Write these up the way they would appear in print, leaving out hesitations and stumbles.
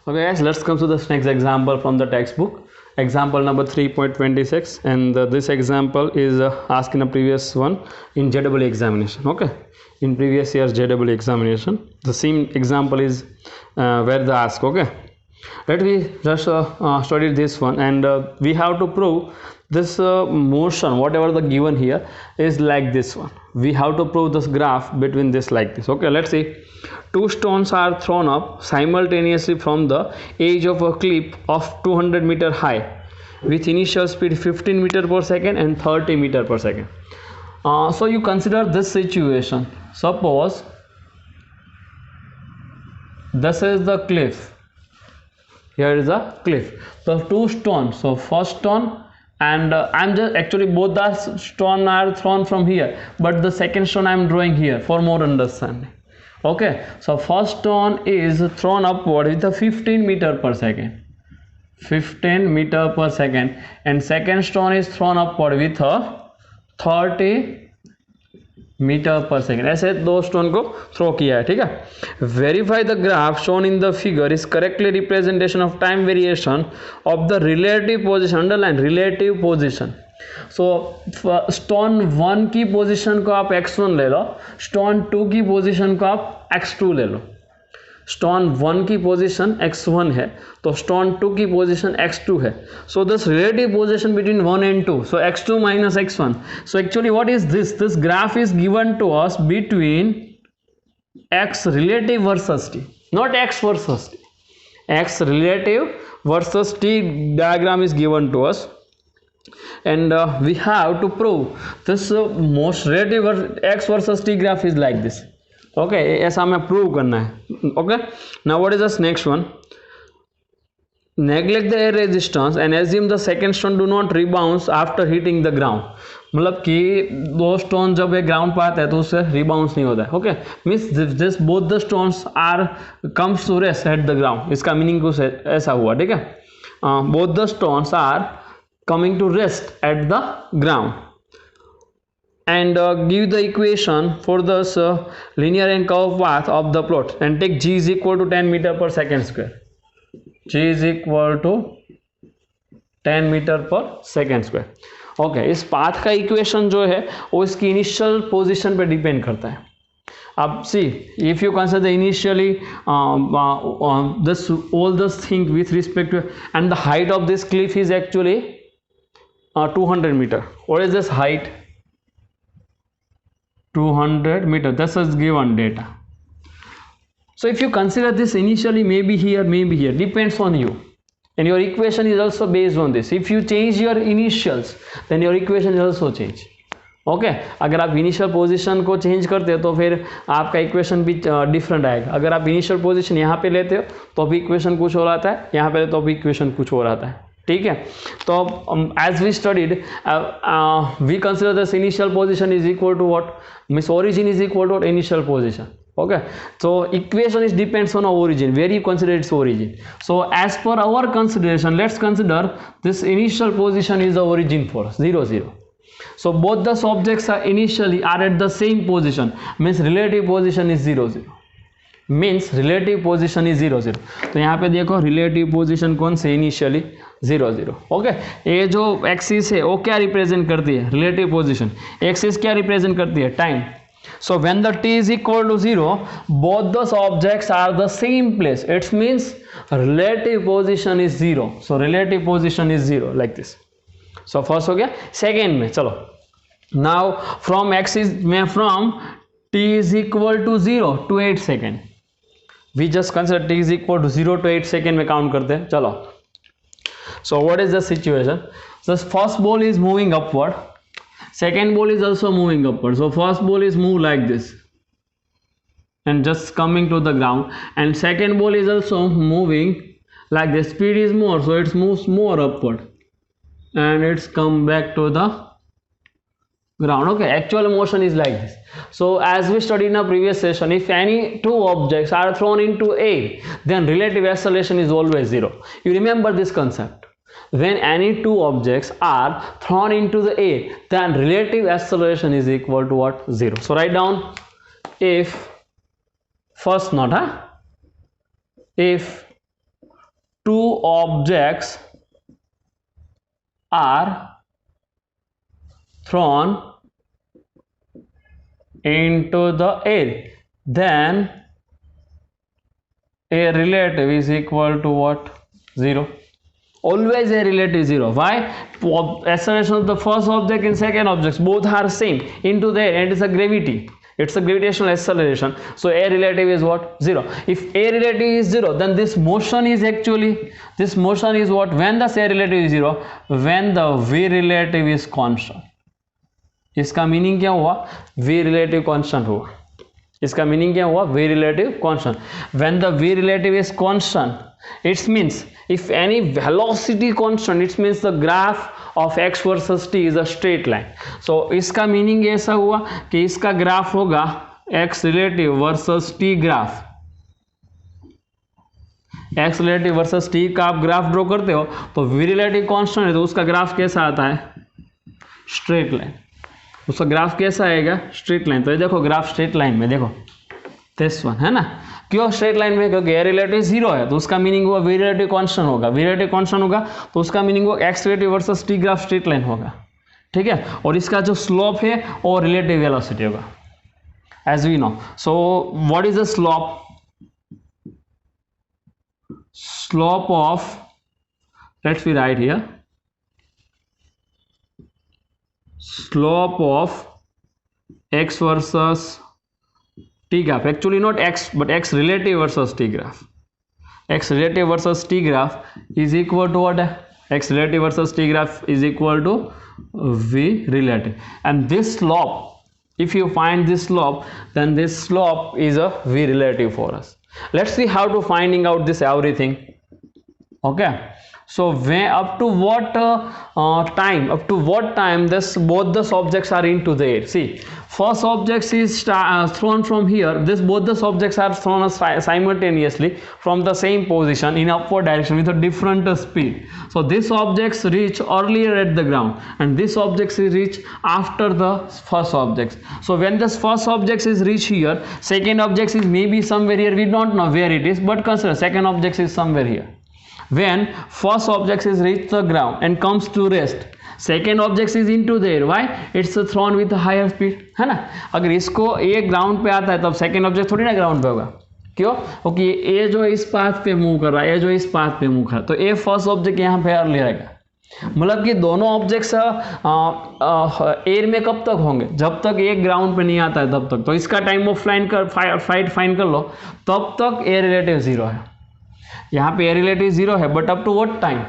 Okay guys, let's come to this next example from the textbook. Example number 3.26, and this example is asked in a previous one in JEE examination. Okay, in previous year's JEE examination, the same example is where the ask. Okay, let me just study this one, and we have to prove this motion, whatever the given here is like this one. We have to prove this graph between this like this. Okay, let's see. Two stones are thrown up simultaneously from the edge of a cliff of 200-meter high with initial speed 15 meter per second and 30 meter per second. So you consider this situation. Suppose this is the cliff. Here is a cliff. So two stones. So first stone, and I'm just actually both the stone are thrown from here, but the second stone I'm drawing here for more understanding. Okay, so first stone is thrown upward with a 15 meter per second. 15 meter per second, and second stone is thrown upward with a 30 metre per second. ऐसे दो stone को throw किया है. ठीक है. Verify the graph shown in the figure is correctly representation of time variation of the relative position. Underline relative position. So stone 1 की position को आप x1 ले लो, स्टोन 2 की पोजीशन को आप x2 ले लो. स्टोन 1 की पोजीशन x1 है तो स्टोन 2 की पोजीशन x2 है. So this relative position between 1 and 2, so x2 minus x1. So actually what is this? This graph is given to us between x relative versus t, not x versus t. X relative versus t diagram is given to us, and we have to prove this most relative x versus t graph is like this. Okay, ऐसा हमें prove करना है. Okay, now what is the next one? Neglect the air resistance and assume the second stone do not rebounce after hitting the ground. मतलब कि दो stone जब एक ground पर आता है तो उससे रिबाउंस नहीं होता है. Okay, means this both the stones are comes to rest at the ground. इसका मीनिंग कुछ ऐसा हुआ. ठीक है, both the stones are coming to rest at the ground. And give the equation for this linear and curved path of the plot, and take g is equal to 10 meter per second square. G is equal to 10 meter per second square. Okay, इस path का equation जो है वो इसकी initial position पे depend करता है. अब see, if you consider initially this all this thing with respect to, and the height of this cliff is actually 200 meter. What is this height? 200 meter. This is given data. So if you consider this initially, maybe here, depends on you, and your equation is also based on this. If you change your initials, then your equation is also change. Okay, अगर आप initial position को change करते हो तो फिर आपका equation भी different आएगा. अगर आप इनिशियल पोजीशन यहाँ पे लेते हो तो भी इक्वेशन कुछ और आता है, यहाँ पे तो भी इक्वेशन कुछ और आता है. ठीक है, तो as we studied we consider this initial position is equal to what, means origin is equal to initial position. Okay, so equation is depends on our origin, where you consider its origin. So as per our consideration, let's consider this initial position is the origin for us, 0 0. So both the objects are initially are at the same position, means relative position is 0 0. Means relative position is 0 0. तो यहाँ पे देखो relative position कौन से, initially 0 0. Okay, ये जो axis है वो क्या रिप्रेजेंट करती है? Relative position. एक्सिस क्या रिप्रेजेंट करती है? Time. So when the t is equal to 0, both those objects are the same place. It means relative position is 0. So relative position is 0 like this. So first हो गया. Second में चलो, now from axis में from t is equal to 0 to 8 second. We just consider t is equal to 0 to 8 second में count करते हैं. चलो. So what is the situation? The first ball is moving upward. Second ball is also moving upward. So first ball is moved like this and just coming to the ground, and second ball is also moving like this. Speed is more, so it moves more upward and it's come back to the ground. Okay, actual motion is like this. So as we studied in a previous session, if any two objects are thrown into air, then relative acceleration is always 0. You remember this concept. When any two objects are thrown into the air, then relative acceleration is equal to what? 0. So write down, if first not, if two objects are thrown into the air, then a relative is equal to what? 0. Always a relative 0. Why? Acceleration of the first object and second objects both are same into the air, and it's a gravity. It's a gravitational acceleration. So a relative is what? 0. If a relative is 0, then this motion is what? When the a relative is 0, when the v relative is constant. इसका meaning क्या हुआ? v relative constant हुआ. इसका meaning क्या हुआ? v relative constant. When the v relative is constant, it means if any velocity constant, it means the graph of x versus t is a straight line. So इसका meaning ऐसा हुआ कि इसका graph होगा x relative versus t graph. x relative versus t का आप graph draw करते हो तो v relative constant है तो उसका ग्राफ कैसा आता है? Straight line. उसका ग्राफ कैसा आएगा? Straight line. तो ये देखो ग्राफ स्ट्रेट लाइन में देखो दिस वन है ना. क्यों स्ट्रेट लाइन में? क्योंकि ए रिलेटिव 0 है तो उसका मीनिंग हुआ वी रिलेटिव कांस्टेंट होगा. वी रिलेटिव कांस्टेंट होगा तो उसका मीनिंग हुआ x relative versus t graph straight line होगा. ठीक है. और इसका जो स्लोप है वो रिलेटिव वेलोसिटी होगा as we know. So what is the slope? Slope of, let's we write here, slope of x versus t graph. Actually not x but x relative versus t graph. X relative versus t graph is equal to what? X relative versus t graph is equal to v relative. And this slope, if you find this slope, then this slope is a v relative for us. Let's see how to finding out this everything. Okay. So when up to what time this both the objects are into the air? See, first object is thrown from here. Both the objects are thrown simultaneously from the same position in upward direction with a different speed. So this objects reach earlier at the ground and this objects is reach after the first objects. So when this first object is reach here, second object is maybe somewhere here. We don't know where it is, but consider second object is somewhere here. When first object is reached the ground and comes to rest, second object is into the air. Why? It's thrown with a higher speed, है ना. अगर इसको ए ground पे आता है तब second object थोड़ी ना ग्राउंड पे होगा. क्यों? क्योंकि ए जो इस पाथ पे मूव कर रहा है, ए जो इस पाथ पे मूव कर रहा है, तो ए फर्स्ट ऑब्जेक्ट यहाँ पे अर्ली रहेगा. मतलब कि दोनों ऑब्जेक्ट्स एयर में कब तक होंगे? जब तक एक ग्राउंड पे नहीं आता है तब तक. तो इसका टाइम ऑफ फ्लाइट फाइंड कर लो, तब तक ए रिलेटिव 0 है. यहाँ पे ए रिलेटिव 0 है, but up to what time?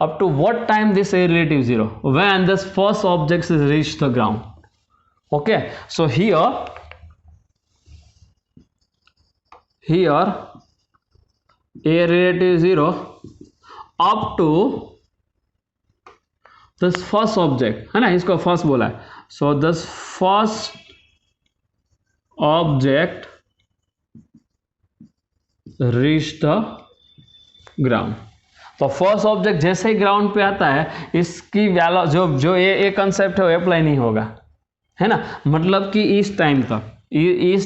Up to what time this a relative 0? When this first object is reach the ground. Okay. So here a relative 0 up to this first object, है ना, इसको first बोला है. So this first object reach the ground. तो first object जैसे ही ground पे आता है, इसकी वैल्यू जो ये कंसेप्ट है वो अप्लाई नहीं होगा, है ना. मतलब कि इस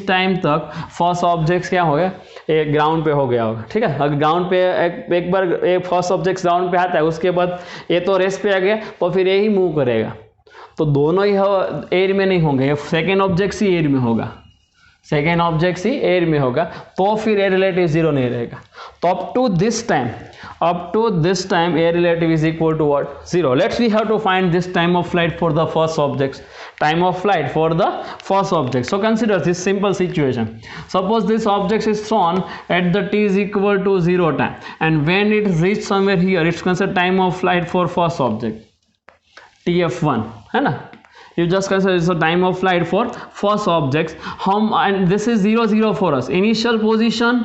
टाइम तक फर्स्ट ऑब्जेक्ट क्या हो गया? एक ग्राउंड पे हो गया होगा. ठीक है. अगर ग्राउंड पे एक बार एक फर्स्ट ऑब्जेक्ट ग्राउंड पे आता है, उसके बाद ये तो रेस्ट पे आ गया तो फिर ये ही मूव करेगा. तो दोनों ही एयर में नहीं होंगे, सेकेंड ऑब्जेक्ट ही एयर में होगा. सेकेंड ऑब्जेक्ट ही एयर में होगा तो फिर ए रिलेटिव 0 नहीं रहेगा. तो up to this time a relative is equal to what? 0. Let's we have to find this time of flight for the first object. Time of flight for the first object. So consider this simple situation. Suppose this object is thrown at the t is equal to 0 time, and when it reaches somewhere here, it's considered time of flight for first object, TF1, है ना. You just consider it's a time of flight for first objects. And this is 0 0 for us, initial position,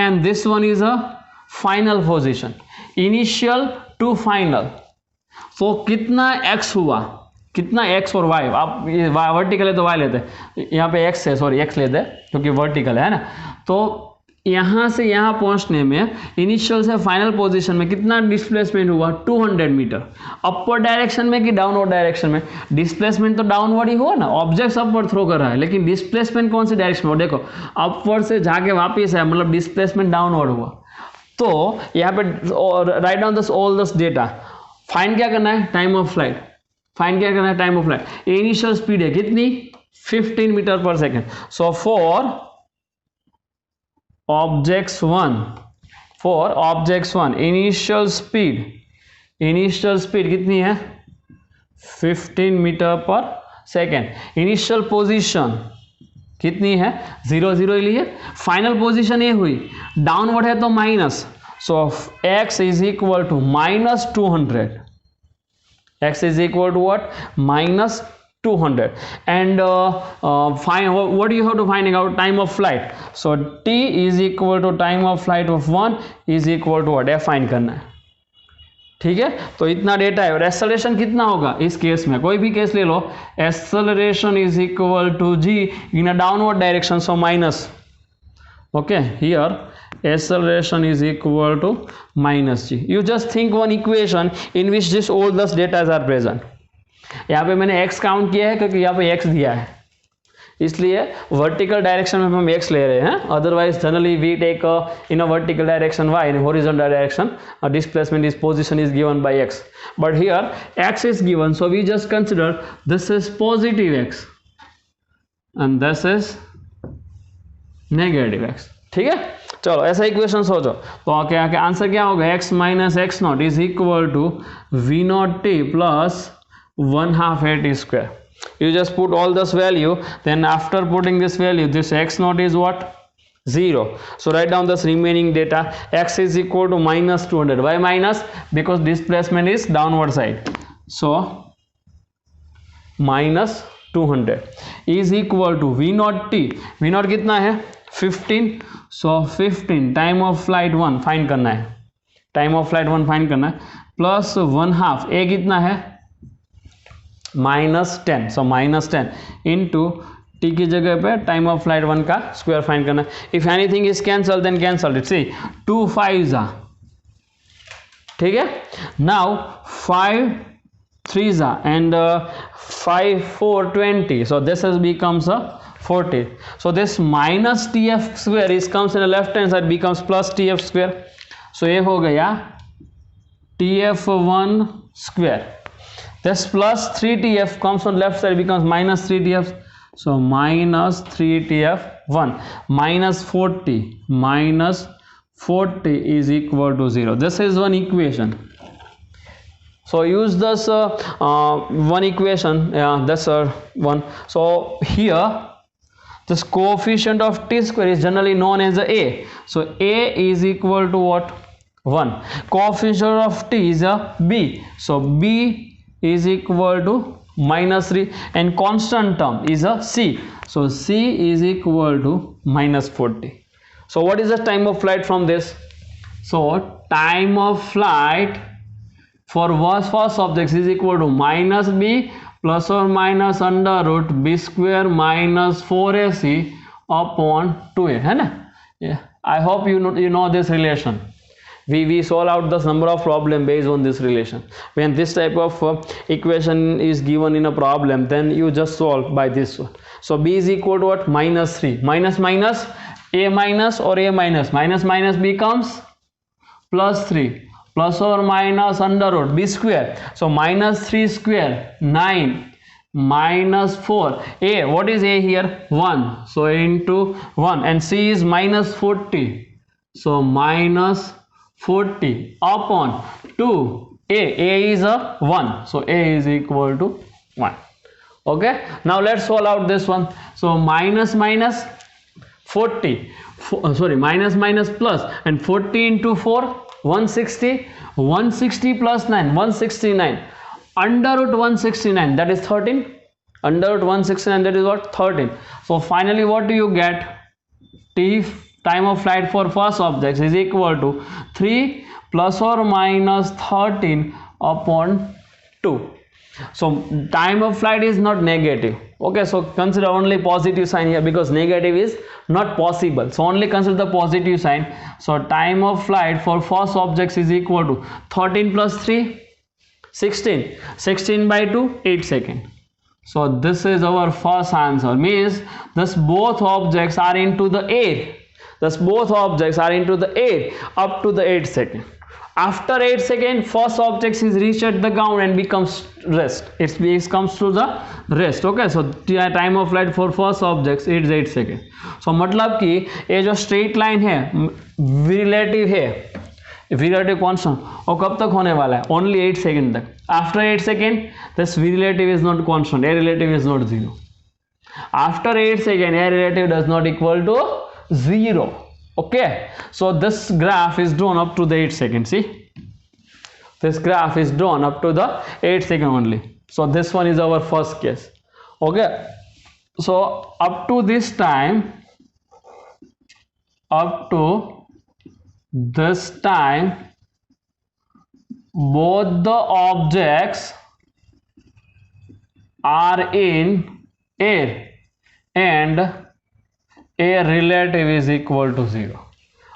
and this one is a final position, initial to final. So कितना x हुआ? कितना x और y? आप ये vertical है तो y लेते हैं, यहाँ पे x है, सॉरी x लेते हैं क्योंकि वर्टिकल है ना. तो यहाँ से यहाँ पहुँचने में इनिशियल से फाइनल पोजीशन में कितना डिस्प्लेसमेंट हुआ? 200 मीटर. अपवर्ड डायरेक्शन में कि डाउनवर्ड डायरेक्शन में? डिस्प्लेसमेंट तो डाउनवर्ड ही हुआ ना, ऑब्जेक्ट अपवर्ड थ्रो कर रहा है, लेकिन डिस्प्लेसमेंट कौन सी डायरेक्शन में? देखो अपवर्ड से जाके वापिस है, मतलब डिस्प्लेसमेंट डाउनवर्ड हुआ. तो यहाँ पे right down this all this data. Find क्या करना है? Time of flight. फाइंड क्या करना है? Time of flight. Initial speed है कितनी? 15 metre per second. So for objects 1 initial speed कितनी है? 15 metre per second. Initial position कितनी है? 0 0 लिए. फाइनल पोजीशन ये हुई, डाउनवर्ड है तो minus. So x is equal to minus 200. x is equal to what? Minus 200. And find what do you have to find out? Time of flight. So t is equal to time of flight of 1 is equal to what? find करना है. ठीक है, तो इतना data है. और acceleration कितना होगा इस केस में? कोई भी केस ले लो, acceleration is equal to g in a downward direction, so minus. Okay, here acceleration is equal to minus g. You just think one equation in which this all those data are present. यहाँ पे मैंने x count किया है क्योंकि यहाँ पे x दिया है, इसलिए वर्टिकल डायरेक्शन में हम x ले रहे हैं. Otherwise generally we take in a vertical direction y, in horizontal direction displacement is position is given by x, but here x is given, so we just consider this is positive x and this is negative x. ठीक है, चलो ऐसा equation सोचो तो क्या answer क्या होगा? x minus x not is equal to v not t plus 1/2 a t square. You just put all this value, then after putting this value, this x naught is what? 0. So write down this remaining data. X is equal to minus 200. Why minus? Because displacement is downward side. So minus 200 is equal to v naught t. v naught कितना है? 15. So 15 time of flight 1 find करना है. Time of flight 1 find करना है plus 1/2 a कितना है? minus 10. So minus 10 into t की जगह पे टाइम ऑफ फ्लाइट 1 का स्क्वायर फाइंड करना है. If anything is cancel then cancel it. See 2 5s are. ठीक है, now 5 3s are and 5 4 20. So this has becomes a 40. So this minus tf square is comes in the left hand side becomes plus tf square. So ये हो गया tf1 square. This plus 3tf comes on left side becomes minus 3tf. So minus 3tf1 minus 40 is equal to 0. This is one equation. So use this one equation. That's one. So here this coefficient of t square is generally known as a. So a is equal to what? 1. Coefficient of t is a b. So b is equal to minus 3 and constant term is a c. So c is equal to minus 40. So what is the time of flight from this? So time of flight for first objects is equal to minus b plus or minus under root b square minus 4ac upon 2a, है ना? Yeah. I hope you know this relation. We solve out this number of problem based on this relation. When this type of equation is given in a problem, then you just solve by this one. So b is equal to what? Minus 3. Minus minus a minus or a minus. Minus minus becomes plus 3 plus or minus under root b square. So minus 3 square 9 minus 4. A, what is a here? 1. So into 1 and c is minus 40. So minus 40 upon 2. A is a 1. So a is equal to 1. Okay. Now let's solve out this one. So minus minus 40. Minus minus plus and 40 into 4. 160. 160 plus 9. 169. Under root 169. That is 13. Under root 169. That is what? 13. So finally, what do you get? T time of flight for first objects is equal to 3 plus or minus 13 upon 2. So time of flight is not negative. Okay, so consider only positive sign here because negative is not possible. So only consider the positive sign. So time of flight for first objects is equal to 13 plus 3, 16. 16 by 2, 8 seconds. So this is our first answer. Means this both objects are into the air. thus both objects are into the air up to the 8 second. After 8 seconds, first object is reached at the ground and becomes rest. It comes to the rest. Okay, so time of flight for first objects is 8 seconds. So मतलब कि ये जो straight line है relative है, relative constant, और कब तक होने वाला है? Only 8 seconds तक. After 8 seconds, this relative is not constant. A relative is not 0. After 8 seconds, A relative does not equal to 0. Okay, so this graph is drawn up to the 8 seconds. See, this graph is drawn up to the 8 second only. So this one is our first case. Okay, so up to this time, both the objects are in air and A relative is equal to 0.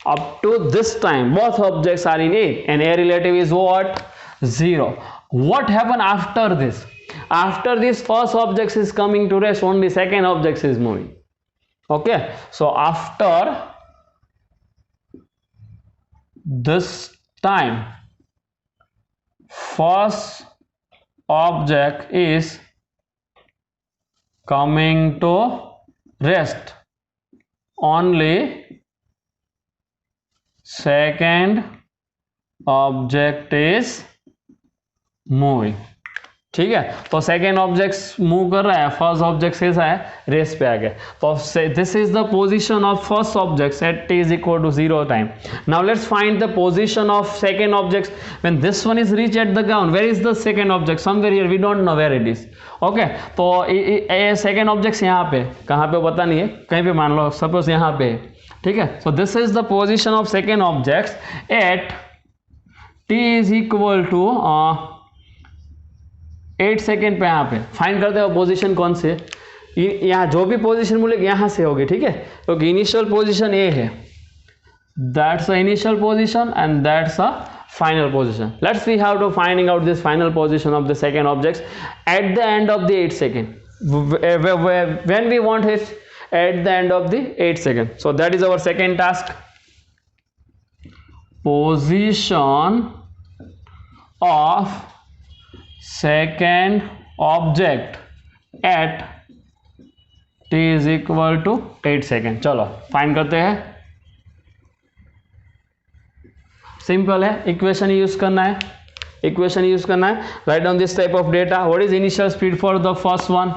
Up to this time, both objects are in A and A relative is what? 0. What happened after this? After this, first object is coming to rest, only second object is moving. Okay, so after this time, first object is coming to rest, only second object is moving. ठीक है, तो second object move कर रहा है, first object कैसा है? Race पे आ गया. तो this is the position of first object at t is equal to 0 time. Now let's find the position of second object when this one is reach at the ground. Where is the second object? Somewhere here, we don't know where it is. Okay, तो ये second object यहाँ पे, कहाँ पे पता नहीं है, कहीं पे मान लो, सपोज यहाँ पे. ठीक है, so this is the position of second object at t is equal to 8 second पे. यहाँ पे फाइंड करते हो पोजीशन कौन से. यहाँ जो भी पोजीशन मिलेगी यहाँ से होगी. ठीक है, क्योंकि इनिशियल पोजीशन ए है, that's a initial position and that's a final position. Let's see how to finding out this final position of the second objects at the end of the 8 second. When we want it at the end of the 8 second. So that is our second task. Position of second object at t is equal to 8 second. चलो find करते हैं. Simple है, equation use करना है, write down this type of data. What is initial speed for the first one,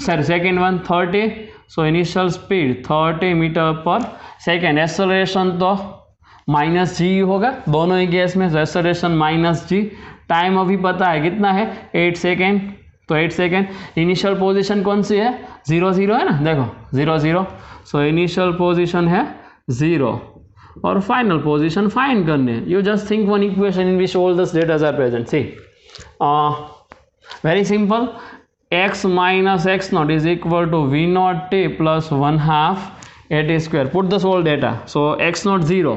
sorry second one 30. So initial speed 30 metre per second. Acceleration तो minus g होगा दोनों ही केस में, एक्सेलरेशन माइनस जी. टाइम अभी पता है कितना है, 8 सेकेंड. तो 8 सेकेंड. इनिशियल पोजीशन कौन सी है? 0 0 है ना, देखो 0 0. सो इनिशियल पोजीशन है 0 और फाइनल पोजीशन फाइंड करने. You just think one equation in which all this datas are present. See, very simple. x minus x naught is equal to v naught t plus 1/2 at square. Put this whole data. So x naught 0,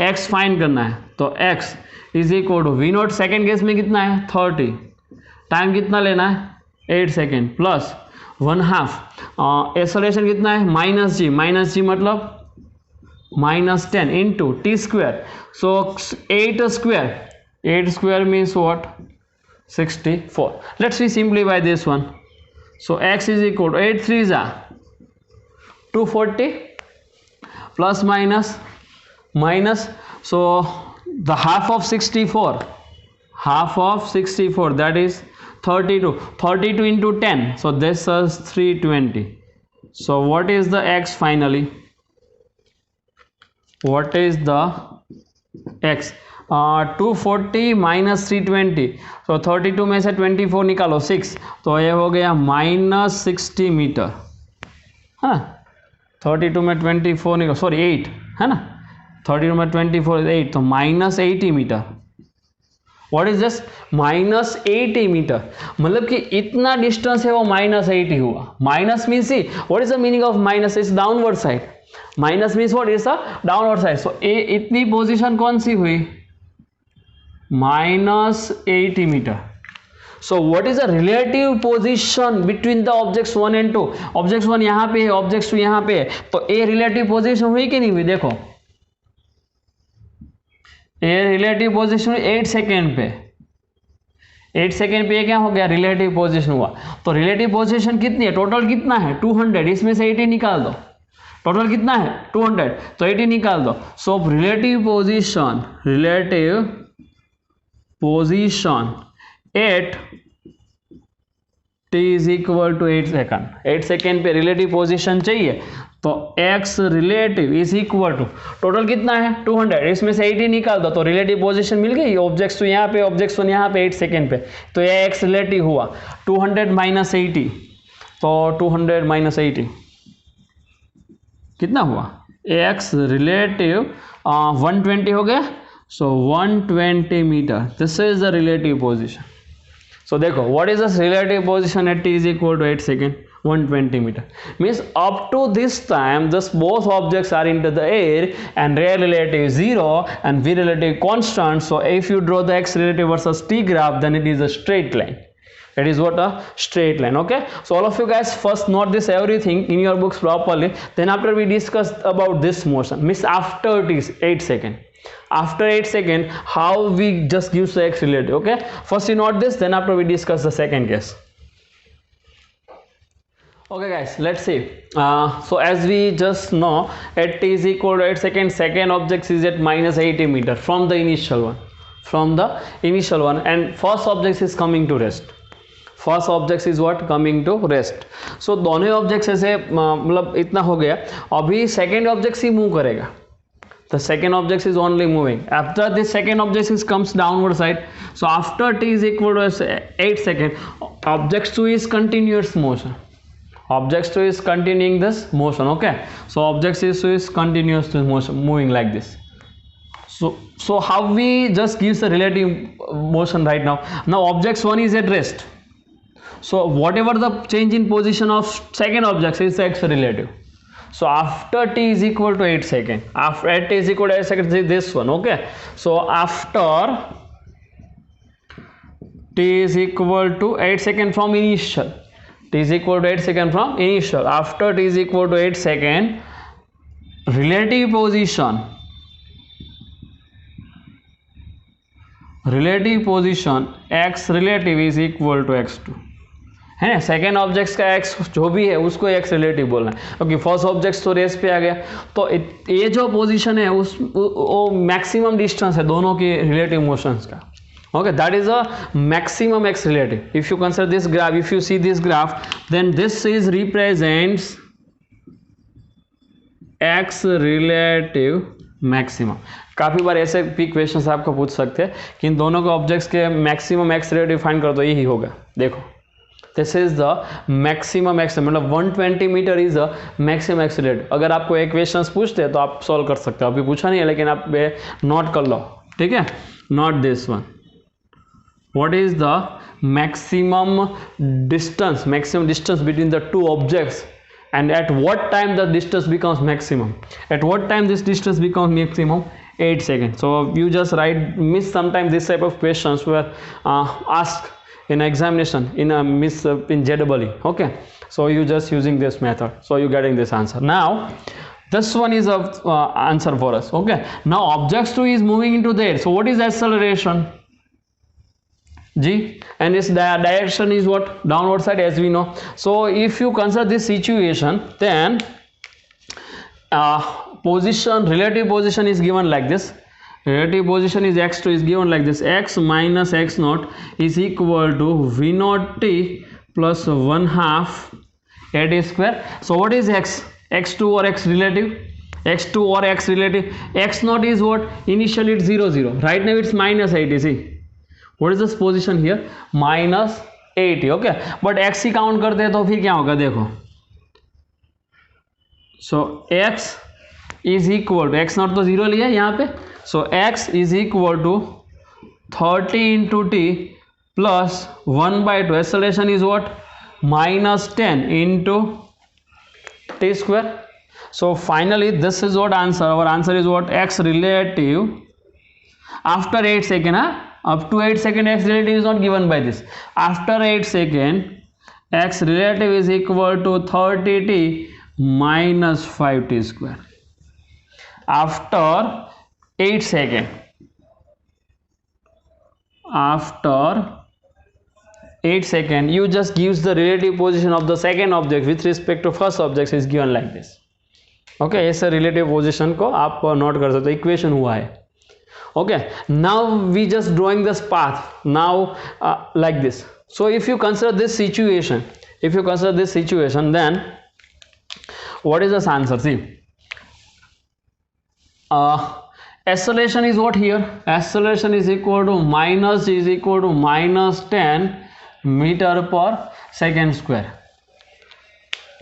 x find करना है. तो x is equal to v naught second case में कितना है? 30. Time कितना लेना है? 8 second plus 1/2. Acceleration कितना है? माइनस जी मतलब -10 into t square. So 8 square means what? 64. Let's we simplify this one. So x is equal to 8 3s are 240 plus minus. So the half of 64, that is 32 into 10. So this is 320. So what is the x finally? What is the x? 240 minus 320. So 32 में से 24 निकालो 6, तो ये हो गया -60 metre. हाँ, 32 में 24 निकालो, सॉरी 8 है ना, 32 में 24 8, तो -80 metre. What is this? -80 metre. मतलब कि इतना डिस्टेंस है वो -80 हुआ. Minus means see, what is the meaning of minus? Is downward side. Minus means what is the downward side. So इतनी पोजीशन कौन सी हुई? -80 metre. So what is the relative position between the objects 1 and 2? Objects 1 यहाँ पे है, objects 2 यहाँ पे है, तो ए रिलेटिव पोजीशन हुई कि नहीं हुई? देखो ए रिलेटिव पोजीशन 8 सेकेंड पे, 8 सेकेंड पे क्या हो गया? रिलेटिव पोजीशन हुआ। तो रिलेटिव पोजीशन कितनी है? टोटल कितना है? 200। इसमें से 80 निकाल दो। टोटल कितना है? 200, तो 80 निकाल दो। So relative position at t is equal to 8 second, 8 second पे रिलेटिव पोजीशन चाहिए, तो x relative is equal to total कितना है? 200, इसमें से 80 निकाल दो, तो रिलेटिव पोजीशन मिल गई। ऑब्जेक्ट्स तो यहाँ पे, ऑब्जेक्ट्स 1 यहाँ पे 8 सेकेंड पे, तो ये x रिलेटिव हुआ 200 माइनस 80, तो 200 माइनस 80 कितना हुआ? x रिलेटिव 120 हो गया। सो 120 metre, this is the relative position. So देखो what is the relative position at t is equal to 8 second? 120 meter. Means up to this time this both objects are into the air and real relative 0 and v relative constant. So if you draw the x relative versus t graph, then it is a straight line. It is what? A straight line. Okay, so all of you guys first note this everything in your books properly, then after we discuss about this motion. Means after t is 8 second, after 8 second how we just use the x relative. Okay, first you note this, then after we discuss the second case. Okay guys, let's see. So as we just know, at t is equal to 8 second, second object is at minus 80 meter from the initial one, and first object is coming to rest. First object is what? Coming to rest. So दोनों objects ऐसे मतलब इतना हो गया, अभी second object ही move करेगा। The second object is only moving. After this second object is comes downward side. So after t is equal to 8 second, object 2 is continuous motion. Object 2 is continuing this motion. Okay. So object 2 is continuous motion, moving like this. So how we just gives the relative motion right now? Now object 1 is at rest. So whatever the change in position of second object is x relative. So after t is equal to 8 second, after t is equal to 8 seconds is this one. Okay, so after t is equal to 8 second from initial, t is equal to 8 second from initial, after t is equal to 8 second, relative position x relative is equal to x2 है। Second objects का x जो भी है उसको x relative बोलना है, क्योंकि first objects तो रेस पे आ गया, तो ये जो पोजीशन है उस वो मैक्सिमम डिस्टेंस है दोनों के रिलेटिव मोशंस का। Okay, that is a maximum x relative. If you consider this graph, if you see this graph, then this is represents x relative maximum. काफ़ी बार ऐसे भी क्वेश्चंस आपको पूछ सकते हैं कि इन दोनों के ऑब्जेक्ट्स के मैक्सिमम एक्स रिलेटिव फाइंड करो, तो यही होगा। देखो this is the maximum x, मतलब 120 metre is the maximum x relative. अगर आपको एक क्वेश्चन पूछते हैं तो आप सॉल्व कर सकते हो, अभी पूछा नहीं है लेकिन आप नोट कर लो, ठीक है। Note this one, what is the maximum distance between the two objects and at what time the distance becomes maximum? At what time this distance becomes maximum? 8 seconds. So you just write, miss sometimes this type of questions were asked in examination in a in JEE. Okay, so you just using this method, so you getting this answer. Now this one is a answer for us. Okay, now object 2 is moving into there, so what is acceleration? G, and its direction is what? Downward side, as we know. So if you consider this situation, then relative position is given like this. Relative position is x2 is given like this. X minus x naught is equal to v naught t plus 1/2 a t square. So what is x? X2 or x relative? X2 or x relative? X naught is what? Initially it's 0 0. Right now it's minus 80. See, what is this position here? minus 80. Okay, but x he count करते हैं तो फिर क्या होगा? देखो, so x is equal to x not तो 0 लिया यहाँ पे, so x is equal to 30 into t plus 1/2. Acceleration is what? minus 10 into t square. So finally this is what answer. Our answer is what? X relative after 8 second, up to 8 second x relative is not given by this. After 8 second x relative is equal to 30t minus 5t square. After 8 second, after 8 second, you just gives the relative position of the second object with respect to first object is given like this. Okay ऐसे relative position को आप note कर सकते हो, equation हुआ है. Okay now we just drawing this path now like this. So if you consider this situation, if you consider this situation, then what is this answer? See, acceleration is what here? Acceleration is equal to minus 10 meter per second square.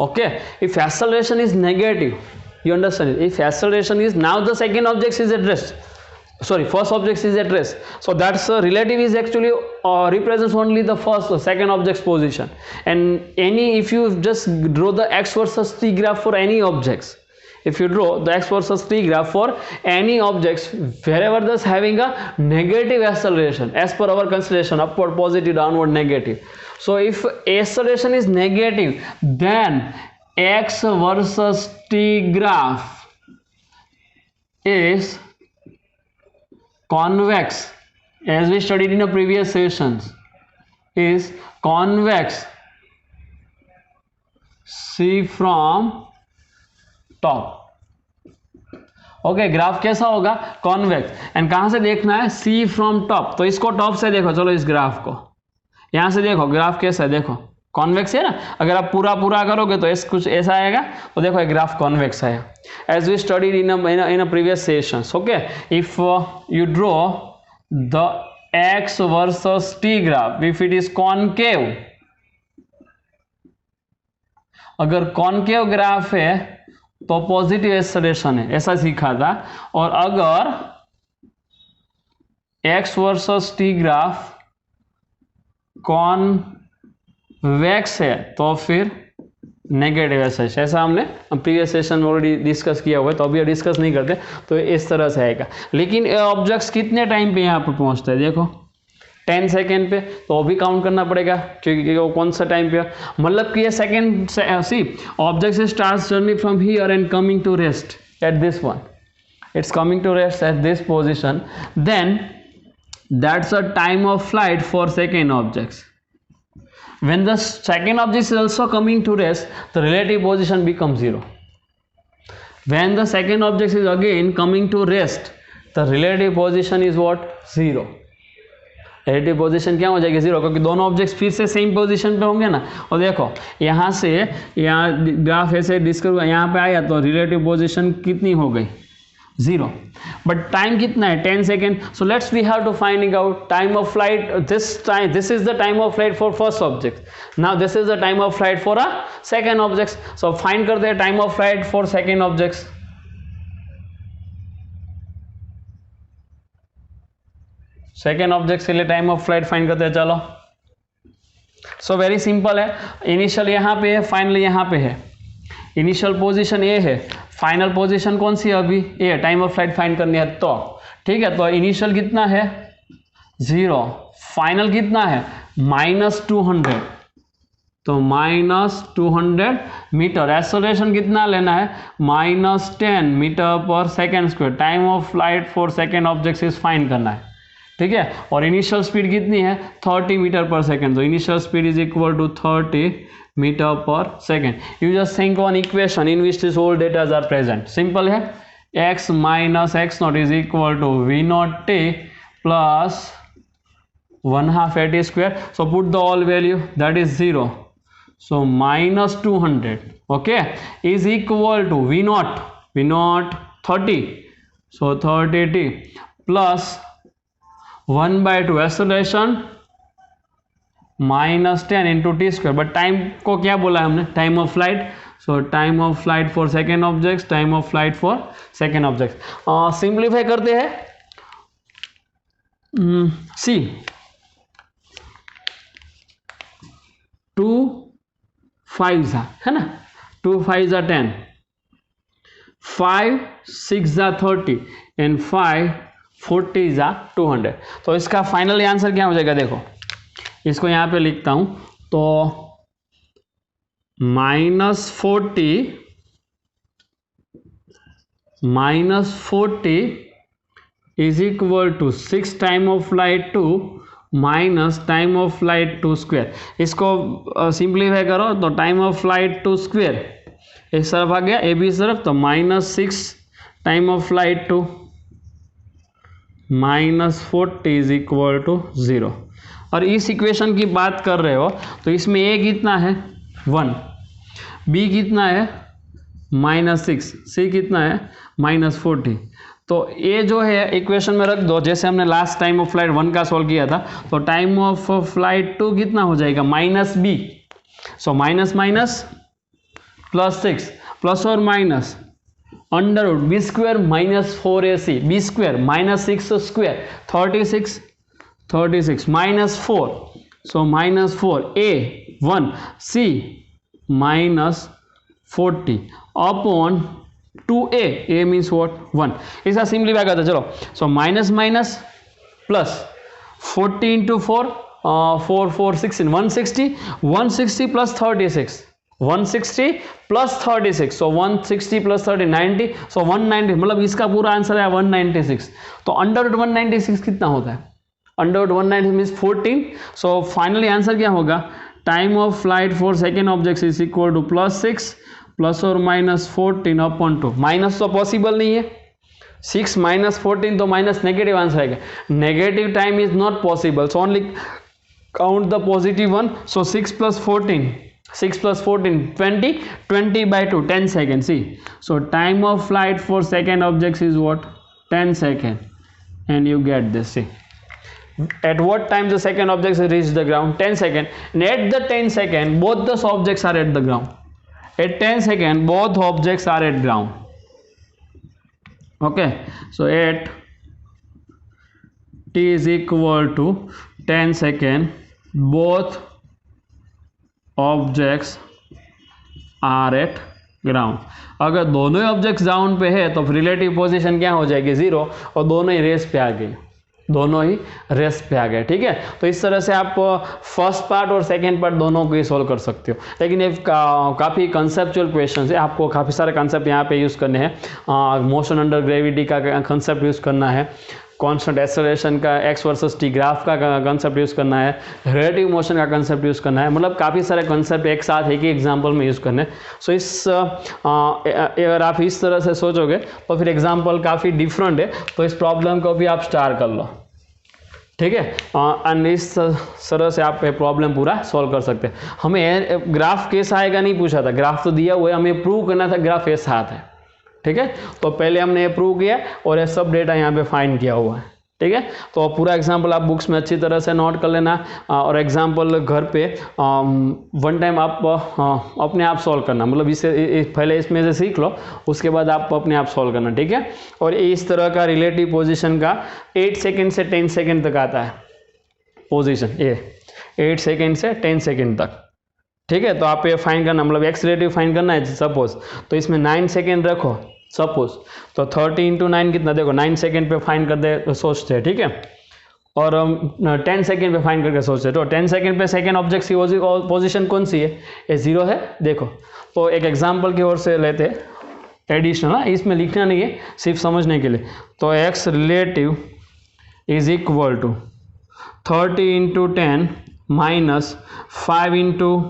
Okay, if acceleration is negative, you understand it? If acceleration is, now the second object is at rest, sorry, first object is at rest, so that's relative is actually represents only the first or second object's position. And if you just draw the x versus t graph for any objects, if you draw the x versus t graph for any objects wherever that's having a negative acceleration as per our consideration, upward, positive, downward, negative. So if acceleration is negative, then x versus t graph is convex, as we studied in the previous sessions, is convex. See from top. Okay graph कैसा होगा? Convex. And कहां से देखना है? सी from top. तो इसको top से देखो, चलो इस ग्राफ को यहां से देखो, ग्राफ कैसा है देखो, कॉन्वेक्स है ना. अगर आप पूरा करोगे तो कुछ ऐसा आएगा. तो देखो ये ग्राफ कॉन्वेक्स है, as we studied in a previous sessions. Okay, if you draw the x versus t graph, if it is concave, अगर कॉनकेव ग्राफ है तो पॉजिटिव एक्सेलरेशन है, ऐसा सीखा था. और अगर x versus t graph convex है तो फिर नेगेटिव एक्सेलरेशन. ऐसा हमने प्रीवियस सेशन में ऑलरेडी डिस्कस किया हुआ है, तो अभी डिस्कस नहीं करते. तो इस तरह से आएगा. लेकिन ऑब्जेक्ट्स कितने टाइम पे यहाँ पे पहुंचते हैं देखो, 10 सेकेंड पे, तो भी काउंट करना पड़ेगा क्योंकि वो कौन सा टाइम पे, मतलब कि ये second. See object starts journey from here and coming to rest at this one, it's coming to rest at this position, then that's a time of flight for second objects. when the second object is also coming to rest, the relative position becomes 0. when the second object is again coming to rest, the relative position is what? 0. Relative position क्या हो जाएगी? 0, क्योंकि दोनों objects फिर से same position पे होंगे ना. और देखो यहाँ से यहाँ ग्राफ ऐसे डिस्कस हुआ, यहाँ पे आया तो रिलेटिव पोजीशन कितनी हो गई? 0. बट टाइम कितना है? 10 second. So let's we have to finding out time of flight. This is the time of flight for first object. Now this is the time of flight for a second object. So find करते हैं time of flight for second objects. Second object के लिए time of flight find करते हैं. चलो, so very simple है. Initial यहाँ पे है, फाइनल यहाँ पे है. इनिशियल पोजीशन ए है, फाइनल पोजीशन कौन सी है? अभी ए. टाइम ऑफ फ्लाइट फाइंड करनी है तो ठीक है. तो इनिशियल कितना है? 0. फाइनल कितना है? -200. तो -200 मीटर. एक्सेलरेशन कितना लेना है? -10 metre per second square. Time of flight for second object is find करना है, ठीक है. और इनिशियल स्पीड कितनी है? 30 मीटर पर सेकेंड. तो initial speed is equal to 30 metre per second. You just think on equation in which this whole datas are present. Simple है. x minus x not is equal to v not t plus 1/2 at square. So put the all value, that is 0. So -200, okay, is equal to v naught 30. So 30t plus 1/2 acceleration -10 into t square. But time को क्या बोला है हमने? Time of flight. So time of flight for second object, time of flight for second object. Simplify करते हैं. सी 2 5 है ना, 2 5 10, 5 6 30 and 5 40 जा 200। तो इसका फाइनली आंसर क्या हो जाएगा, देखो इसको यहाँ पे लिखता हूँ, तो -40 is equal to 6 time of light 2 minus time of light 2 square. इसको सिंप्लीफाई करो तो टाइम ऑफ लाइट 2 स्क्वायर इस तरफ आ गया, ए बी इस तरफ, तो -6 time of light 2 -40 is equal to 0। और इस इक्वेशन की बात कर रहे हो तो इसमें ए कितना है 1, बी कितना है -6, सी कितना है -40। तो ये जो है इक्वेशन में रख दो, जैसे हमने लास्ट टाइम ऑफ फ्लाइट 1 का सॉल्व किया था, तो टाइम ऑफ फ्लाइट 2 कितना हो जाएगा -b, so minus minus +6 plus और minus under root B square -4ac, B square -6 स्क्वायर 36 -4, so -4 a1 c -40 upon 2a, a means what 1। इसका सिंपलीफाई करते चलो, so minus minus plus 40 into 4 4 4 16 160 160 plus 36 160 plus 36, so 160 plus 30 90, so 190, मतलब इसका पूरा answer है 196। तो अंडर रूट 196 कितना होता है, under root 196 means 14। So finally answer क्या होगा, time of flight for second object is equal to +6 plus और -14 अपॉन 2। माइनस तो पॉसिबल नहीं है, 6 -14 तो माइनस नेगेटिव आंसर आएगा, negative time is not possible, so only count the positive one. So 6 + 14 20 20 by 2 10 seconds, see, so time of flight for second objects is what 10 seconds, and you get this, see, at what time the second objects reach the ground 10 seconds, and at the 10 second both the objects are at the ground, at 10 second both objects are at ground, okay, so at t is equal to 10 second both objects are at ground. अगर दोनों ही objects ground पे है तो relative position क्या हो जाएगी 0, और दोनों ही रेस पे आ गए, दोनों ही रेस पे आ गए, ठीक है। तो इस तरह से आप फर्स्ट पार्ट और सेकंड पार्ट दोनों को ही सॉल्व कर सकते हो। लेकिन ये काफ़ी कंसेप्चुअल क्वेश्चन है, आपको काफ़ी सारे कंसेप्ट यहाँ पे यूज़ करने हैं। मोशन अंडर ग्रेविटी का कंसेप्ट यूज़ करना है, कांस्टेंट एक्सेलरेशन का एक्स वर्सेस टी ग्राफ का कंसेप्ट यूज़ करना है, रिलेटिव मोशन का कंसेप्ट यूज़ करना है, मतलब काफ़ी सारे कंसेप्ट एक साथ एक ही एग्जांपल में यूज़ करने। सो अगर आप इस तरह से सोचोगे तो फिर एग्जांपल काफ़ी डिफरेंट है, तो इस प्रॉब्लम को भी आप स्टार्ट कर लो, ठीक है। एंड इस तरह से आप प्रॉब्लम पूरा सॉल्व कर सकते हैं। हमें ग्राफ कैसा आएगा नहीं पूछा था, ग्राफ तो दिया हुआ है, हमें प्रूव करना था ग्राफ ऐसा आता है, ठीक है। तो पहले हमने ये प्रूव किया और ये सब डेटा यहाँ पे फाइंड किया हुआ है, ठीक है। तो पूरा एग्जांपल आप बुक्स में अच्छी तरह से नोट कर लेना, और एग्जांपल घर पे वन टाइम आप अपने आप सॉल्व करना, मतलब इससे पहले इसमें से सीख लो, उसके बाद आप अपने आप सॉल्व करना, ठीक है। और इस तरह का रिलेटिव पोजीशन का 8 सेकेंड से 10 सेकेंड तक आता है पोजीशन, ये 8 सेकेंड से 10 सेकेंड तक, ठीक है। तो आप ये फाइंड करना, मतलब एक्स रिलेटिव फाइंड करना है सपोज, तो इसमें 9 सेकेंड रखो सपोज, तो 30 × 9 कितना, देखो 9 सेकेंड पे फाइंड कर दे सोचते हैं, ठीक है। और 10 सेकेंड पे फाइंड करके सोचते हैं, तो 10 सेकेंड पे सेकेंड ऑब्जेक्ट की पोजीशन कौन सी है, ये 0 है, देखो। तो एक एग्जांपल की ओर से लेते हैं एडिशनल, ना इसमें लिखना नहीं है, सिर्फ समझने के लिए। तो x relative is equal to 30 × 10 minus 5 ×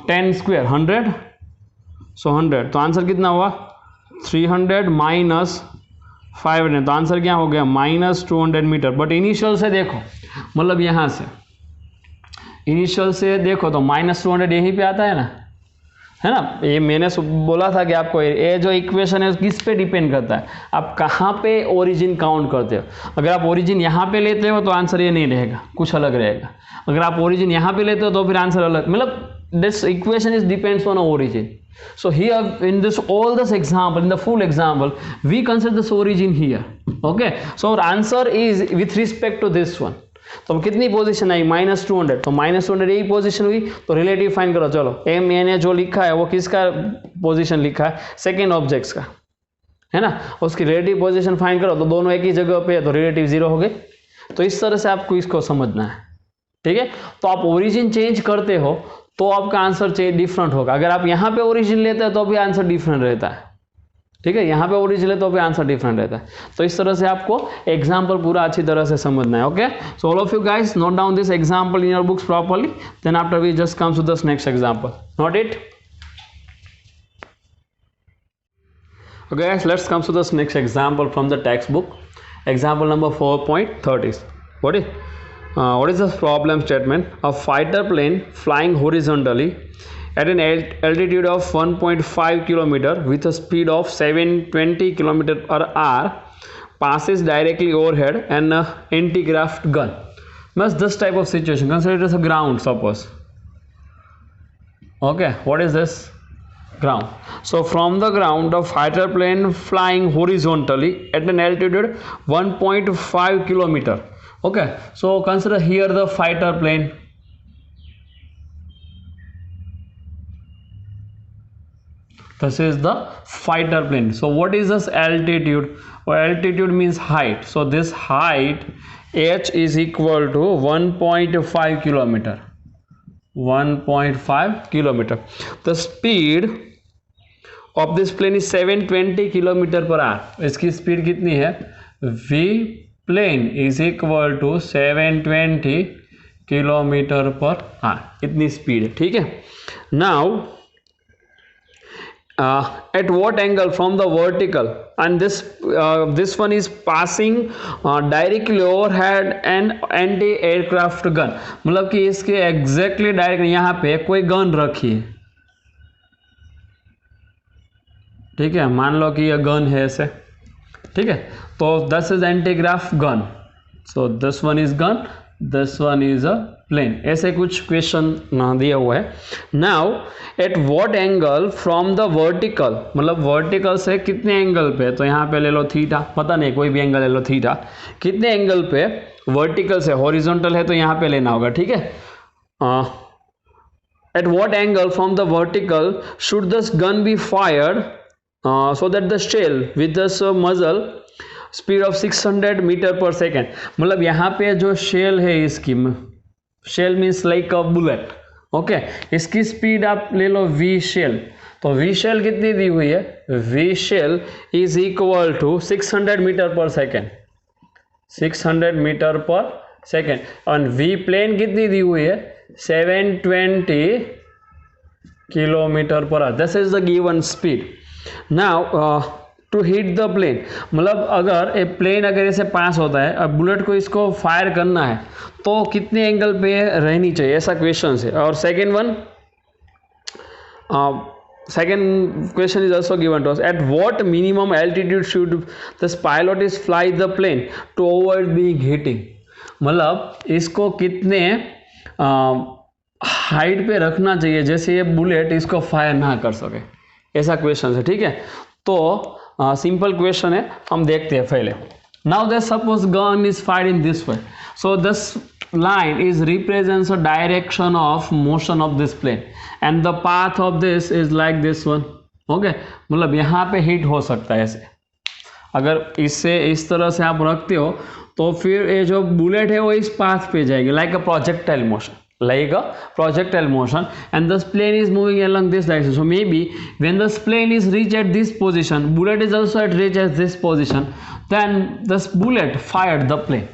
10 square 100, so 100, तो आंसर कितना हुआ 300 माइनस 500, तो आंसर क्या हो गया -200 मीटर। बट इनिशियल से देखो, मतलब यहाँ से इनिशियल से देखो तो -200 यहीं पे आता है ना, ये मैंने बोला था कि आपको ये जो इक्वेशन है किस पे डिपेंड करता है, आप कहाँ पे ओरिजिन काउंट करते हो। अगर आप ओरिजिन यहाँ पे लेते हो तो आंसर ये नहीं रहेगा, कुछ अलग रहेगा। अगर आप ओरिजिन यहाँ पे लेते हो तो फिर आंसर अलग, मतलब this equation is depends on origin. So here in this all this example, in the full example, we consider this origin here. Okay, so our answer is with respect to this one. तो कितनी position आई -200, तो -200 यही position हुई, तो relative find करो। चलो मैंने जो लिखा है वो किसका पोजीशन लिखा है, सेकेंड ऑब्जेक्ट्स का, है ना, उसकी रिलेटिव पोजीशन फाइंड करो तो दोनों एक ही जगह पे है तो रिलेटिव 0 हो गए। तो इस तरह से आपको इसको समझना है, ठीक है। तो आप ओरिजिन चेंज करते हो तो आपका आंसर डिफरेंट होगा। अगर आप यहाँ पे ओरिजिन लेते हो तो भी आंसर डिफरेंट रहता है, ठीक है। यहाँ पे ओरिजिन ले तो भी आंसर डिफरेंट रहता है। तो इस तरह से आपको एग्जाम्पल पूरा अच्छी तरह से समझना है। Okay, so all of you guys note down this example in your books properly, then after we just come to this next example, note it. Okay guys, let's come to this next example from the textbook. Example number 4.30. What is the problem statement? A fighter plane flying horizontally at an altitude of 1.5 km with a speed of 720 km per hour passes directly overhead an anti-aircraft gun. Must this type of situation, consider it as a ground, suppose. Okay, what is this? Ground. So from the ground, a fighter plane flying horizontally at an altitude 1.5 km. Okay, so consider here the fighter plane. This is the fighter plane. So what is this altitude? Well, altitude means height. So this height h is equal to 1.5 km. 1.5 km. The speed of this plane is 720 km per hour. इसकी speed कितनी है? V plane is equal to 720 km per hour. इतनी speed है, ठीक है। Now at what angle from the vertical, and this one is passing directly overhead an anti-aircraft gun. मतलब कि इसके exactly डायरेक्ट यहाँ पे कोई गन रखी है, ठीक है। मान लो कि यह गन है ऐसे, ठीक है। तो दिस इज एंटीग्राफ gun, so this one is gun, this one is a plane, ऐसे कुछ क्वेश्चन ना दिया हुआ है। Now at what angle from the vertical, मतलब वर्टिकल से कितने एंगल पे, तो यहाँ पे ले लो थीटा, पता नहीं कोई भी एंगल ले लो थीटा, कितने एंगल पे वर्टिकल से, हॉरिजॉन्टल है तो यहाँ पे लेना होगा, ठीक है। Eight what angle from the vertical should this gonna be fired so that the shell with this muzzle speed of 600 metre per second. मतलब यहाँ पे जो शेल है इसकी, shell means like a bullet, okay. इसकी स्पीड आप ले लो वी शेल, तो वी शेल कितनी दी हुई है? V shell is equal to 600 metre per second, 600 metre per second. और वी प्लेन कितनी दी हुई है? 720 kilometre per hour. This is the given speed. Now to hit the plane, मतलब अगर ए प्लेन अगर ऐसे पास होता है, अब बुलेट को इसको फायर करना है तो कितने एंगल पे रहनी चाहिए, ऐसा क्वेश्चन है। और second one, second question is also given to us, at what minimum altitude should this pilot is fly the plane to avoid being hitting. मतलब इसको कितने हाइट पे रखना चाहिए जैसे ये बुलेट इसको फायर ना कर सके, ऐसा क्वेश्चन है, ठीक है। तो सिंपल क्वेश्चन है, हम देखते हैं पहले। Now this suppose gun is fired in this way, so this line is represents a direction of motion of this plane and the path of this is like this one, okay। मतलब यहाँ पे hit हो सकता है ऐसे, अगर इससे इस तरह से आप रखते हो तो फिर ये जो बुलेट है वो इस पाथ पे जाएगी, like a projectile motion, like a projectile motion, and this plane is moving along this direction. So maybe when this plane is reach at this position, bullet is also at reach at this position, then this bullet fired the plane,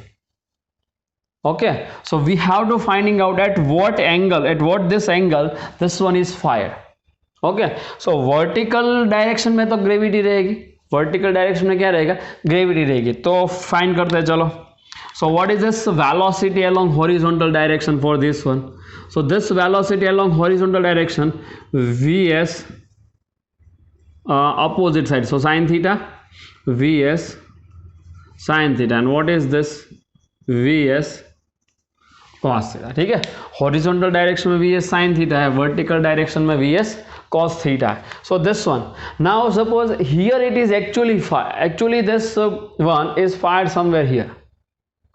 okay। So we have to finding out at what angle, at what this angle this one is fired, okay। So vertical direction में तो gravity रहेगी, vertical direction में क्या रहेगा? gravity रहेगी। तो find करते हैं, चलो। So what is this velocity along horizontal direction for this one? So this velocity along horizontal direction, Vs, opposite side, so sin theta, Vs sin theta, and what is this? Vs cos theta, ठीक है। horizontal direction में Vs sin theta है, vertical direction में Vs cos theta है। So this one, now suppose here it is actually fired, actually this one is fired somewhere here,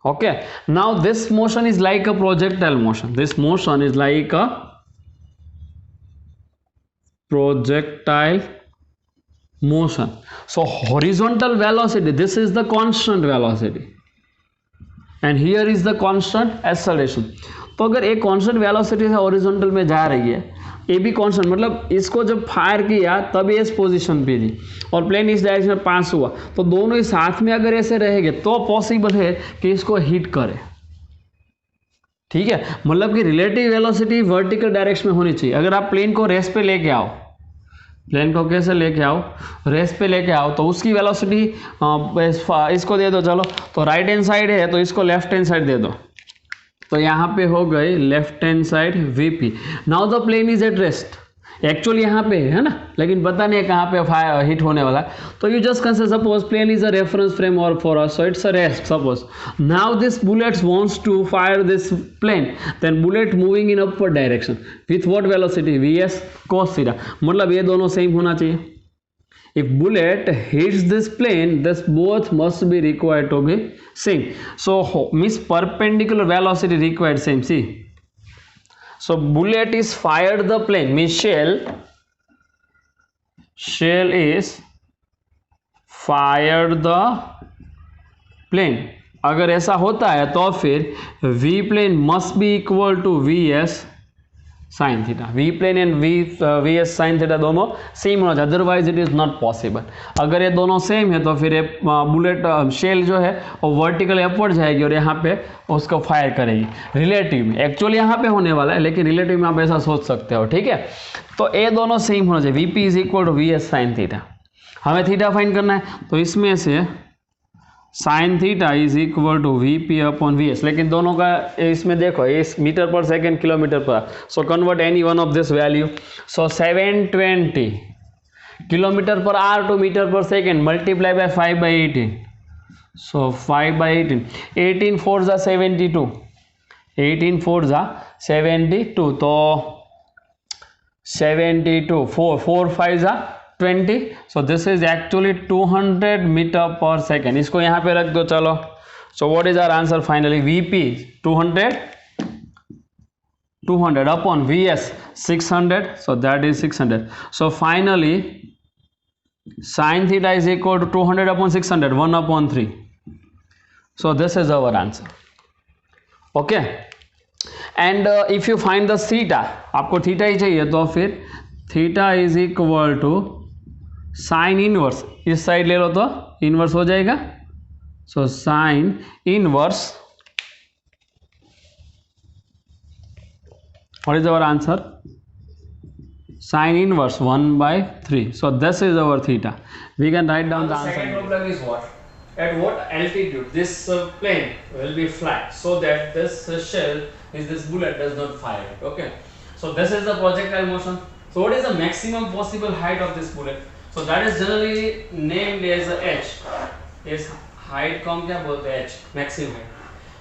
okay। Now this motion is like a projectile motion, this motion is like a projectile motion. So horizontal velocity, this is the constant velocity and here is the constant acceleration. तो अगर एक constant velocity से horizontal में जा रही है, ये भी कांस्टेंट, मतलब इसको जब फायर किया तब ये इस पोजीशन पे थी और प्लेन इस डायरेक्शन में पास हुआ, तो दोनों ही साथ में अगर ऐसे रहेंगे तो पॉसिबल है कि इसको हिट करे. ठीक है, मतलब कि रिलेटिव वेलोसिटी वर्टिकल डायरेक्शन में होनी चाहिए. अगर आप प्लेन को रेस्ट पे लेके आओ, प्लेन को कैसे लेके आओ, रेस्ट पे लेके आओ, तो उसकी वेलोसिटी इसको दे दो. चलो, तो राइट हैंड साइड है तो इसको लेफ्ट हैंड साइड दे दो, तो यहाँ पे हो गई left hand side VP. Now the plane is at rest. Actually यहाँ पे है ना, लेकिन पता नहीं है कहाँ पे हिट होने वाला है. तो you just consider suppose plane is a reference frame और for us, so it's a rest. Suppose now this bullets wants to fire this plane, then bullet moving in upward direction with what velocity, VS cos theta. मतलब ये दोनों same होना चाहिए. If bullet hits this plane, this both must be required to be same. So means perpendicular velocity required same. See, so bullet is fired the plane, means shell is fired the plane. अगर ऐसा होता है तो फिर v plane must be equal to vs sine theta. V plane and v s sine theta दोनों same होना चाहिए, otherwise it is not possible. अगर ये दोनों सेम है तो फिर ये बुलेट शेल जो है वो वर्टिकल अपवर्ड जाएगी और यहाँ पे उसको फायर करेगी. रिलेटिव में एक्चुअली यहाँ पे होने वाला है, लेकिन रिलेटिव में आप ऐसा सोच सकते हो. ठीक है, तो ये दोनों सेम होना चाहिए. V p is equal to v s sine theta. हमें थीटा फाइंड करना है, तो इसमें से sine theta is equal to v p upon v s. लेकिन दोनों का इसमें देखो, इस मीटर पर सेकेंड, किलोमीटर पर, so convert any one of this value. So 720 kilometre पर are to metre per second multiply by 5/18. सो 5/18, 18 4 जा 72, 18 4 जा 72, तो 72 4 5 जा 20. So this is actually 200 metre per second. इसको यहाँ पे रख दो. चलो, so what is our answer finally, VP 200 upon VS 600, so that is 600. So finally sine theta is equal to 200 upon 600, 1/3. So this is our answer. Okay, and if you find the theta, आपको theta ही चाहिए, तो फिर theta is equal to sine inverse. इस side ले लो तो inverse हो जाएगा. So sine inverse, what is our answer, sine inverse 1/3. So this is our theta. We can write down the answer. Second problem is what? At what altitude this plane will be fly, so that this shell is this bullet does not fire it. Okay, so this is the projectile motion. So what is the maximum possible height of this bullet? So that is generally named as h. Is height को हम क्या बोलते हैं, h, maximum height.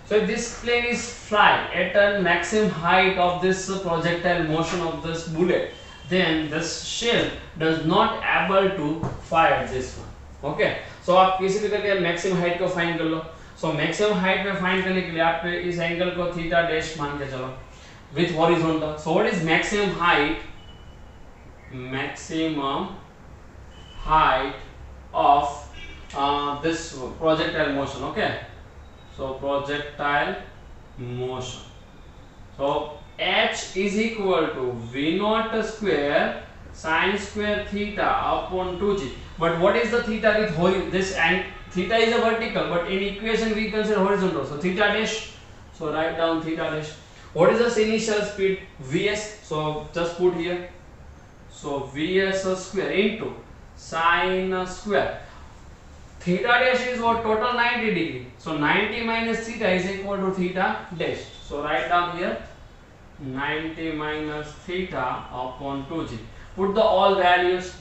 So if this plane is fly at a maximum height of this projectile motion of this bullet, then this shell does not able to fire this one. Okay, so आप किसी भी करके maximum height को find कर लो. So maximum height में find करने के लिए आप इस एंगल को थीटा डैश मान के चलो with horizontal. So what is maximum height? Maximum height of this projectile motion. Okay, so projectile motion, so h is equal to v naught square sin square theta upon 2g. But what is the theta with this, and theta is a vertical, but in equation we consider horizontal, so theta dash. So write down theta dash. What is the initial speed, vs? So just put here, so vs square into sin square. Theta dash is what, total 90 degree. So 90 minus theta is equal to theta dash. So write down here 90 minus theta upon 2g. Put the all values.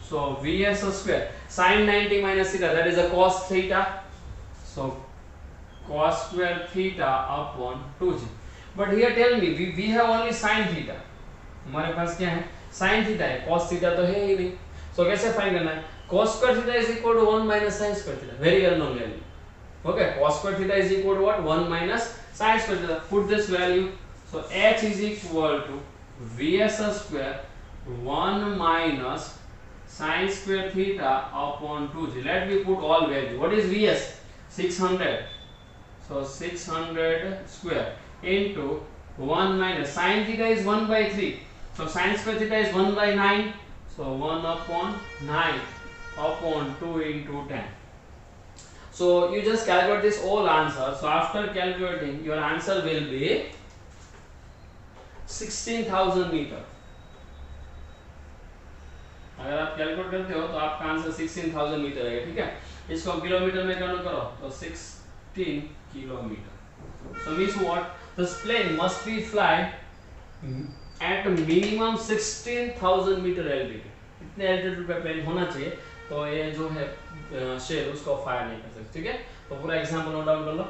So vs square sin 90 minus theta, that is a cos theta. So cos square theta upon 2g. But here tell me, we have only sin theta. हमारे पास क्या है, sin theta है, cos theta तो है ही नहीं. So कैसे find करना है, cos square theta is equal to 1 minus sin square theta, very well known value. Okay, cos square theta is equal to what, 1 minus sin square theta. Put this value. So h is equal to vs square 1 minus sin square theta upon 2g. Let me put all value. What is Vs? 600. So 600 square into 1 minus sin theta is 1 by 3. So sin square theta is 1 by 9. So 1 upon 9 upon 2 into 10. So you just calculate this all answer. So after calculating, your answer will be 16,000 metre. अगर आप calculate करते हो तो आपका answer 16,000 metre आएगा. ठीक है, इसको किलोमीटर में कन्वर्ट करो तो 16 kilometre. So means what? This plane must be fly at minimum 16,000 metre altitude. इतने altitude पे प्लेन होना चाहिए, तो ये जो है शेल उसको फायर नहीं कर सकते. ठीक है, तो पूरा एग्जांपल नोट डाउन कर लो.